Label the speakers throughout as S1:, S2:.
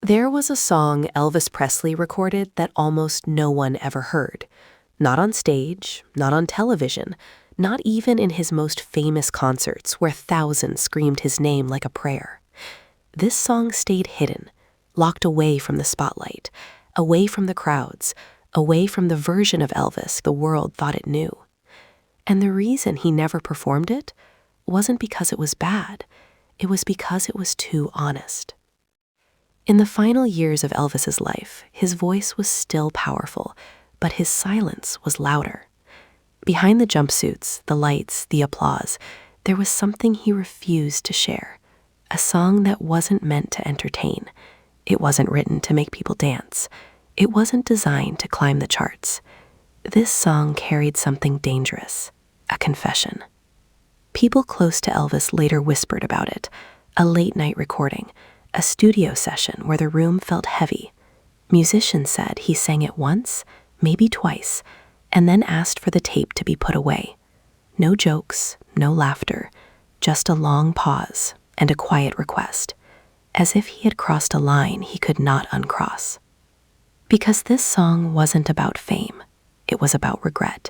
S1: There was a song Elvis Presley recorded that almost no one ever heard. Not on stage, not on television, not even in his most famous concerts where thousands screamed his name like a prayer. This song stayed hidden, locked away from the spotlight, away from the crowds, away from the version of Elvis the world thought it knew. And the reason he never performed it wasn't because it was bad. It was because it was too honest. In the final years of Elvis's life, his voice was still powerful, but his silence was louder. Behind the jumpsuits, the lights, the applause, there was something he refused to share. A song that wasn't meant to entertain. It wasn't written to make people dance. It wasn't designed to climb the charts. This song carried something dangerous, a confession. People close to Elvis later whispered about it, a late-night recording, a studio session where the room felt heavy. Musicians said he sang it once, maybe twice, and then asked for the tape to be put away. No jokes, no laughter, just a long pause and a quiet request, as if he had crossed a line he could not uncross. Because this song wasn't about fame, it was about regret,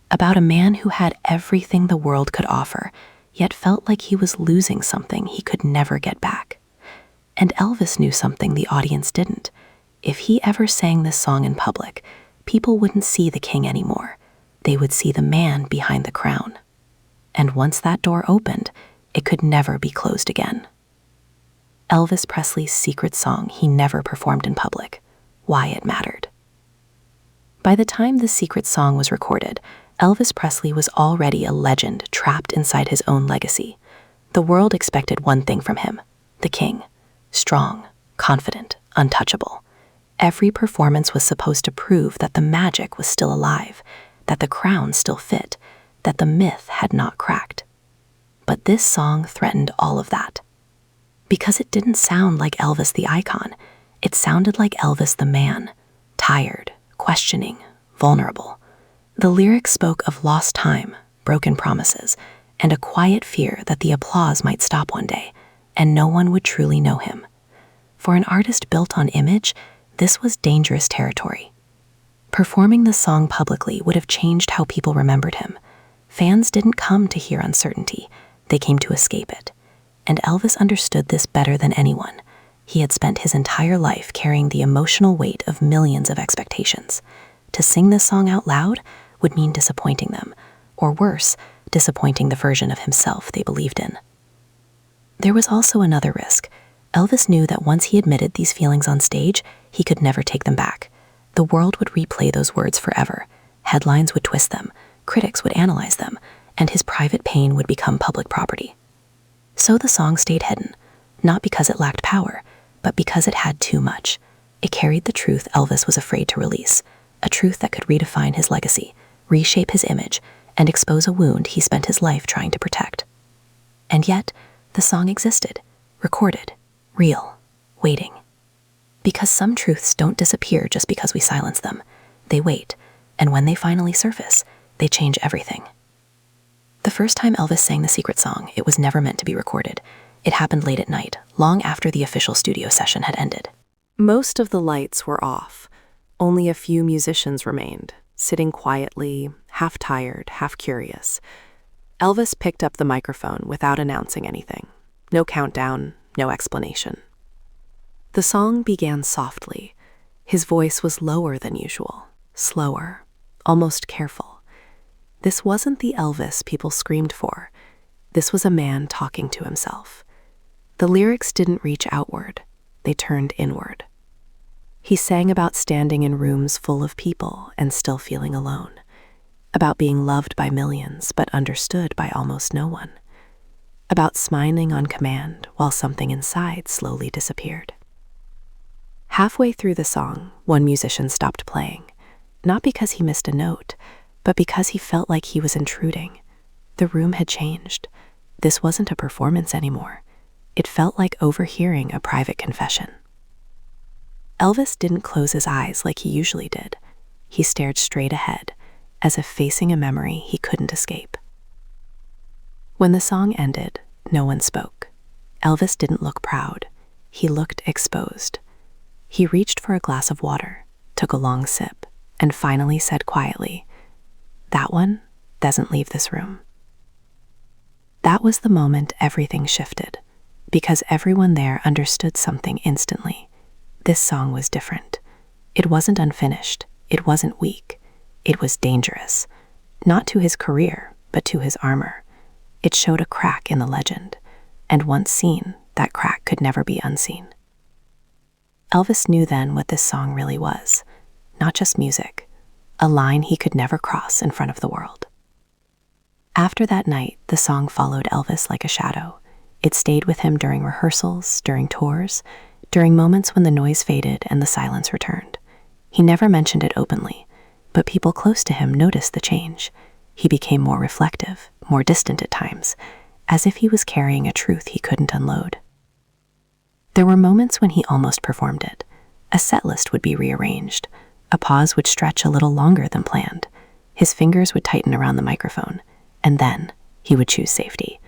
S1: about a man who had everything the world could offer, yet felt like he was losing something he could never get back. And Elvis knew something the audience didn't. If he ever sang this song in public, people wouldn't see the king anymore. They would see the man behind the crown. And once that door opened, it could never be closed again. Elvis Presley's secret song he never performed in public, Why It Mattered. By the time this secret song was recorded, Elvis Presley was already a legend trapped inside his own legacy. The world expected one thing from him, the king. Strong, confident, untouchable. Every performance was supposed to prove that the magic was still alive, that the crown still fit, that the myth had not cracked. But this song threatened all of that. Because it didn't sound like Elvis the icon, it sounded like Elvis the man, tired, questioning, vulnerable. The lyrics spoke of lost time, broken promises, and a quiet fear that the applause might stop one day, and no one would truly know him. For an artist built on image, this was dangerous territory. Performing the song publicly would have changed how people remembered him. Fans didn't come to hear uncertainty, they came to escape it. And Elvis understood this better than anyone. He had spent his entire life carrying the emotional weight of millions of expectations. To sing this song out loud would mean disappointing them, or worse, disappointing the version of himself they believed in. There was also another risk. Elvis knew that once he admitted these feelings on stage, he could never take them back. The world would replay those words forever. Headlines would twist them, critics would analyze them, and his private pain would become public property. So the song stayed hidden, not because it lacked power, but because it had too much. It carried the truth Elvis was afraid to release, a truth that could redefine his legacy, reshape his image, and expose a wound he spent his life trying to protect. And yet, the song existed, recorded, real, waiting. Because some truths don't disappear just because we silence them. They wait, and when they finally surface, they change everything. The first time Elvis sang the secret song, it was never meant to be recorded. It happened late at night, long after the official studio session had ended.
S2: Most of the lights were off. Only a few musicians remained, sitting quietly, half tired, half curious. Elvis picked up the microphone without announcing anything. No countdown, no explanation. The song began softly. His voice was lower than usual, slower, almost careful. This wasn't the Elvis people screamed for. This was a man talking to himself. The lyrics didn't reach outward. They turned inward. He sang about standing in rooms full of people and still feeling alone, about being loved by millions but understood by almost no one, about smiling on command while something inside slowly disappeared. Halfway through the song, one musician stopped playing, not because he missed a note, but because he felt like he was intruding. The room had changed. This wasn't a performance anymore. It felt like overhearing a private confession. Elvis didn't close his eyes like he usually did. He stared straight ahead, as if facing a memory he couldn't escape. When the song ended, no one spoke. Elvis didn't look proud. He looked exposed. He reached for a glass of water, took a long sip, and finally said quietly, "That one doesn't leave this room." That was the moment everything shifted, because everyone there understood something instantly. This song was different. It wasn't unfinished. It wasn't weak. It was dangerous. Not to his career, but to his armor. It showed a crack in the legend, and once seen, that crack could never be unseen. Elvis knew then what this song really was. Not just music, a line he could never cross in front of the world. After that night, the song followed Elvis like a shadow. It stayed with him during rehearsals, during tours, during moments when the noise faded and the silence returned. He never mentioned it openly, but people close to him noticed the change. He became more reflective, more distant at times, as if he was carrying a truth he couldn't unload. There were moments when he almost performed it. A set list would be rearranged. A pause would stretch a little longer than planned. His fingers would tighten around the microphone, and then he would choose safety.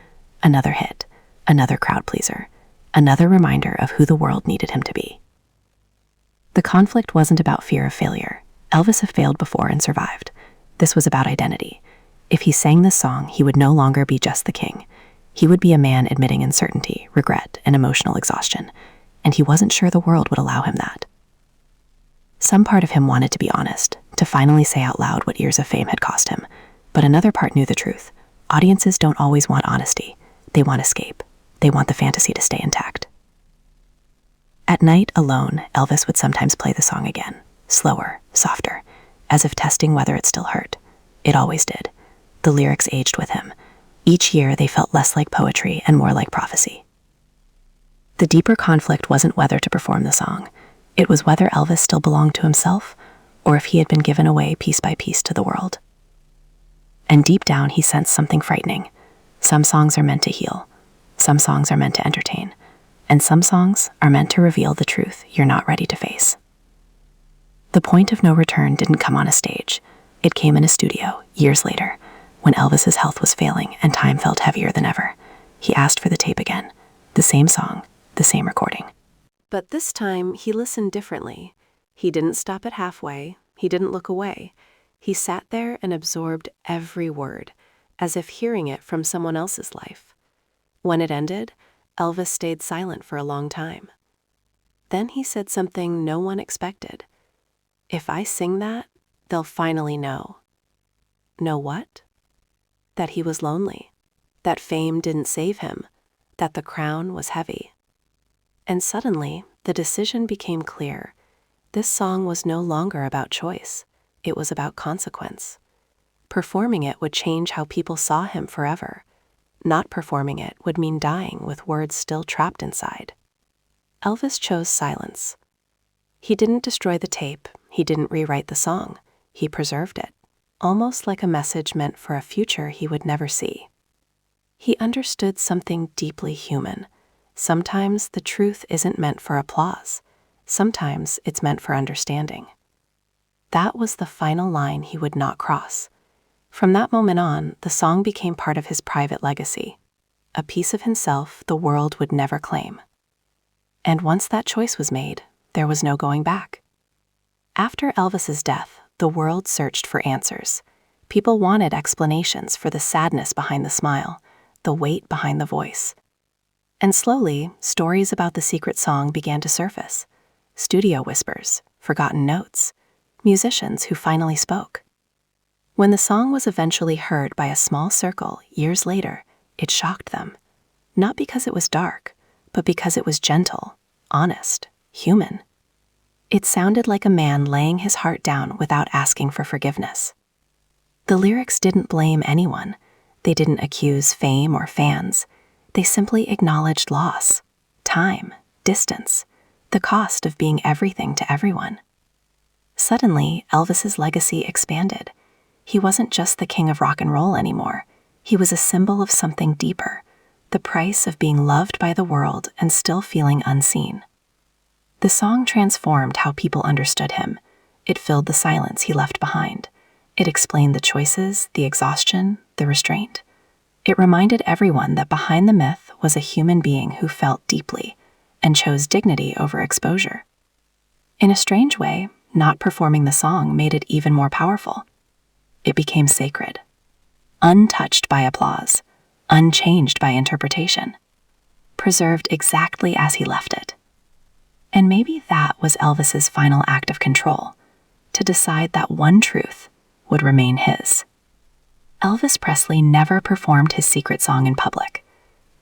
S2: Another hit, another crowd pleaser, another reminder of who the world needed him to be. The conflict wasn't about fear of failure. Elvis had failed before and survived. This was about identity. If he sang this song, he would no longer be just the king. He would be a man admitting uncertainty, regret, and emotional exhaustion, and he wasn't sure the world would allow him that. Some part of him wanted to be honest, to finally say out loud what years of fame had cost him, but another part knew the truth. Audiences don't always want honesty. They want escape. They want the fantasy to stay intact. At night, alone, Elvis would sometimes play the song again, slower, softer, as if testing whether it still hurt. It always did. The lyrics aged with him. Each year, they felt less like poetry and more like prophecy. The deeper conflict wasn't whether to perform the song. It was whether Elvis still belonged to himself, or if he had been given away piece by piece to the world. And deep down, he sensed something frightening. Some songs are meant to heal. Some songs are meant to entertain. And some songs are meant to reveal the truth you're not ready to face. The point of no return didn't come on a stage. It came in a studio, years later, when Elvis's health was failing and time felt heavier than ever. He asked for the tape again. The same song, the same recording. But this time, he listened differently. He didn't stop at halfway. He didn't look away. He sat there and absorbed every word, as if hearing it from someone else's life. When it ended, Elvis stayed silent for a long time. Then he said something no one expected. "If I sing that, they'll finally know." Know what? That he was lonely, that fame didn't save him, that the crown was heavy. And suddenly, the decision became clear. This song was no longer about choice. It was about consequence. Performing it would change how people saw him forever. Not performing it would mean dying with words still trapped inside. Elvis chose silence. He didn't destroy the tape. He didn't rewrite the song. He preserved it, almost like a message meant for a future he would never see. He understood something deeply human. Sometimes the truth isn't meant for applause. Sometimes it's meant for understanding. That was the final line he would not cross. From that moment on, the song became part of his private legacy, a piece of himself the world would never claim. And once that choice was made, there was no going back. After Elvis's death, the world searched for answers. People wanted explanations for the sadness behind the smile, the weight behind the voice. And slowly, stories about the secret song began to surface. Studio whispers, forgotten notes, musicians who finally spoke. When the song was eventually heard by a small circle years later, it shocked them. Not because it was dark, but because it was gentle, honest, human. It sounded like a man laying his heart down without asking for forgiveness. The lyrics didn't blame anyone. They didn't accuse fame or fans. They simply acknowledged loss, time, distance, the cost of being everything to everyone. Suddenly, Elvis's legacy expanded. He wasn't just the king of rock and roll anymore. He was a symbol of something deeper, the price of being loved by the world and still feeling unseen. The song transformed how people understood him. It filled the silence he left behind. It explained the choices, the exhaustion, the restraint. It reminded everyone that behind the myth was a human being who felt deeply and chose dignity over exposure. In a strange way, not performing the song made it even more powerful. It became sacred, untouched by applause, unchanged by interpretation, preserved exactly as he left it. And maybe that was Elvis's final act of control, to decide that one truth would remain his. Elvis Presley never performed his secret song in public,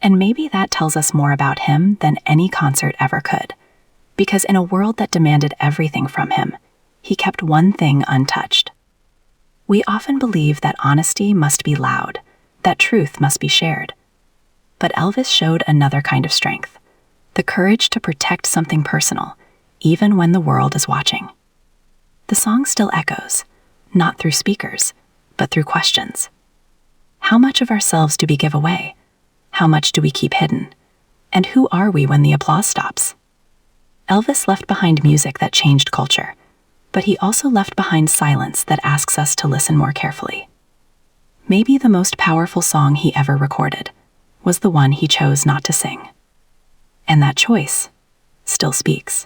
S2: and maybe that tells us more about him than any concert ever could, because in a world that demanded everything from him, he kept one thing untouched. We often believe that honesty must be loud, that truth must be shared. But Elvis showed another kind of strength, the courage to protect something personal, even when the world is watching. The song still echoes, not through speakers, but through questions. How much of ourselves do we give away? How much do we keep hidden? And who are we when the applause stops? Elvis left behind music that changed culture, but he also left behind silence that asks us to listen more carefully. Maybe the most powerful song he ever recorded was the one he chose not to sing. And that choice still speaks.